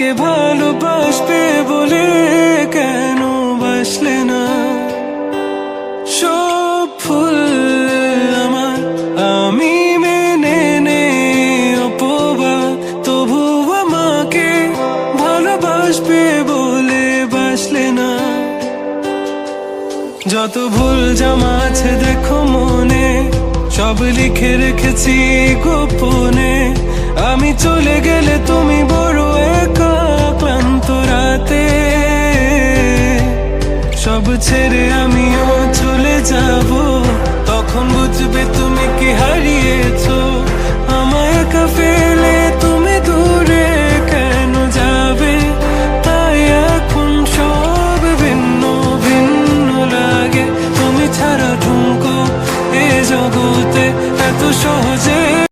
আমাকে ভালোবাসবে বলে কেন বাসলে না? সব ফুল আমার আমি মেনে নে অপবাদ, তবু আমাকে ভালোবাসবে বলে বাসলে না। যত ভুল জামা আছে দেখো মনে, সব লিখে রেখেছি গোপনে। আমি চলে গেলে তুমি বড় একা ক্লান্ত রাতে, সব ছেড়ে আমিও চলে যাব। তখন বুঝবে তুমি কি হারিয়েছো, আমায় একা ফেলে তুমি দূরে কেন যাবে? তাই এখন সব ভিন্ন ভিন্ন লাগে, তুমি ছাড়া ঠুমকো এ জগতে এত সহজে